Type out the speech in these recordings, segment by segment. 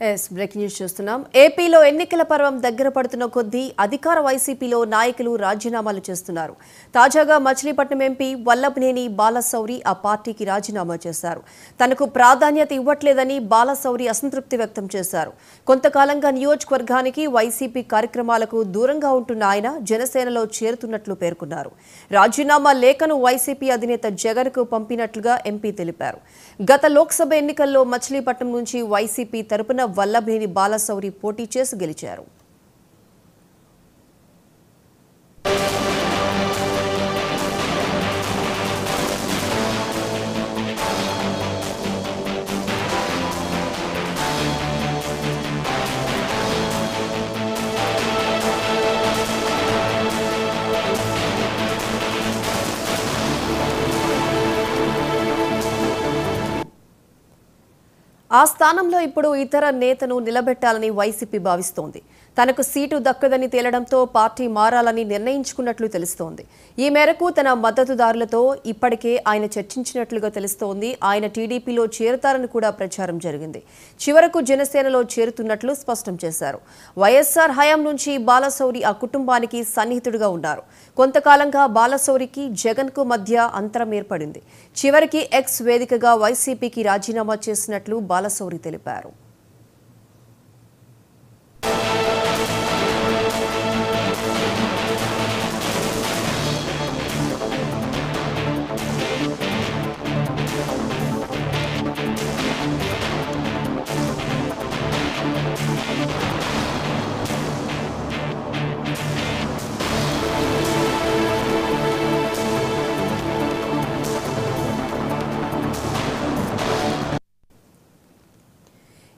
Breaking news చూస్తున్నాం. ఏపీలో ఎన్నికల పర్వం దగ్గర పడుతున్న కొద్దీ అధికార వైసీపీలో నాయకులు రాజీనామాలు చేస్తున్నారు. తాజాగా మచిలీపట్నం ఎంపీ వల్లభనేని బాలశౌరి ఆ పార్టీకి రాజీనామా చేశారు. తనకు ప్రాధాన్యత ఇవ్వట్లేదని బాలశౌరి అసంతృప్తి వ్యక్తం చేశారు. కొంతకాలంగా నియోజకవర్గానికి వైసీపీ కార్యక్రమాలకు దూరంగా ఉంటున్న ఆయన జనసేనలో చేరుతున్నట్లు పేర్కొన్నారు. రాజీనామా లేఖను వైసీపీ అధినేత జగన్కు పంపినట్లుగా ఎంపీ తెలిపారు. గత లోక్సభ ఎన్నికల్లో మచిలీపట్నం నుంచి వైసీపీ తరపున వల్లభనేని బాలశౌరి పోటీ చేసి గెలిచారు. ఆ స్థానంలో ఇప్పుడు ఇతర నేతను నిలబెట్టాలని వైసీపీ భావిస్తోంది. తనకు సీటు దక్కదని తేలడంతో పార్టీ మారాలని నిర్ణయించుకున్నట్లు తెలుస్తోంది. ఈ మేరకు తన మద్దతుదారులతో ఇప్పటికే ఆయన చర్చించినట్లుగా తెలుస్తోంది. ఆయన టీడీపీలో చేరతారని కూడా ప్రచారం జరిగింది. చివరకు జనసేనలో చేరుతున్నట్లు స్పష్టం చేశారు. వైఎస్ఆర్ హయాం నుంచి బాలశౌరి ఆ కుటుంబానికి సన్నిహితుడిగా ఉన్నారు. కొంతకాలంగా బాలశౌరికి జగన్కు మధ్య అంతరం ఏర్పడింది. చివరికి ఎక్స్ వేదికగా వైసీపీకి రాజీనామా చేసినట్లు బాలశౌరి తెలిపారు.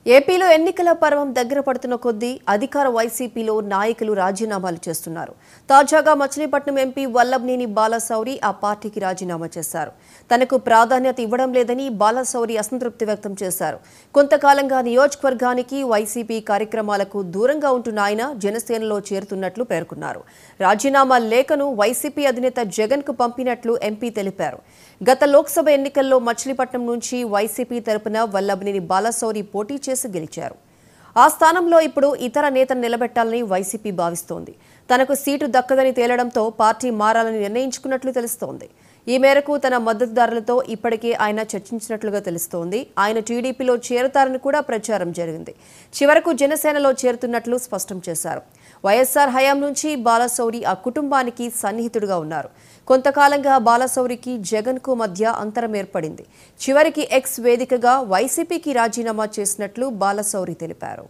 ఏపీలో ఎన్నికల పర్వం దగ్గర పడుతున్న కొద్దీ అధికార వైసీపీలో నాయకులు రాజీనామాలు చేస్తున్నారు. తాజాగా మచిలీపట్నం ఎంపీ వల్లభనేని బాలశౌరి ఆ పార్టీకి రాజీనామా చేశారు. తనకు ప్రాధాన్యత ఇవ్వడం లేదని బాలశౌరి అసంతృప్తి వ్యక్తం చేశారు. కొంతకాలంగా నియోజకవర్గానికి వైసీపీ కార్యక్రమాలకు దూరంగా ఉంటున్న ఆయన జనసేనలో చేరుతున్నట్లు పేర్కొన్నారు. రాజీనామా లేఖను వైసీపీ అధినేత జగన్కు పంపినట్లు ఎంపీ తెలిపారు. గత లోక్సభ ఎన్నికల్లో మచిలీపట్నం నుంచి వైసీపీ తరపున వల్లభనేని బాలశౌరి పోటీ చేసి గెలిచారు. ఆ స్థానంలో ఇప్పుడు ఇతర నేతను నిలబెట్టాలని వైసీపీ భావిస్తోంది. తనకు సీటు దక్కదని తేలడంతో పార్టీ మారాలని నిర్ణయించుకున్నట్లు తెలుస్తోంది. ఈ మేరకు తన మద్దతుదారులతో ఇప్పటికే ఆయన చర్చించినట్లుగా తెలుస్తోంది. ఆయన టీడీపీలో చేరతారని కూడా ప్రచారం జరిగింది. చివరకు జనసేనలో చేరుతున్నట్లు స్పష్టం చేశారు. వైఎస్ఆర్ హయాం నుంచి బాలశౌరి ఆ కుటుంబానికి సన్నిహితుడిగా ఉన్నారు. కొంతకాలంగా బాలశౌరికి జగన్కు మధ్య అంతరం ఏర్పడింది. చివరికి ఎక్స్ వేదికగా వైసీపీకి రాజీనామా చేసినట్లు బాలశౌరి తెలిపారు.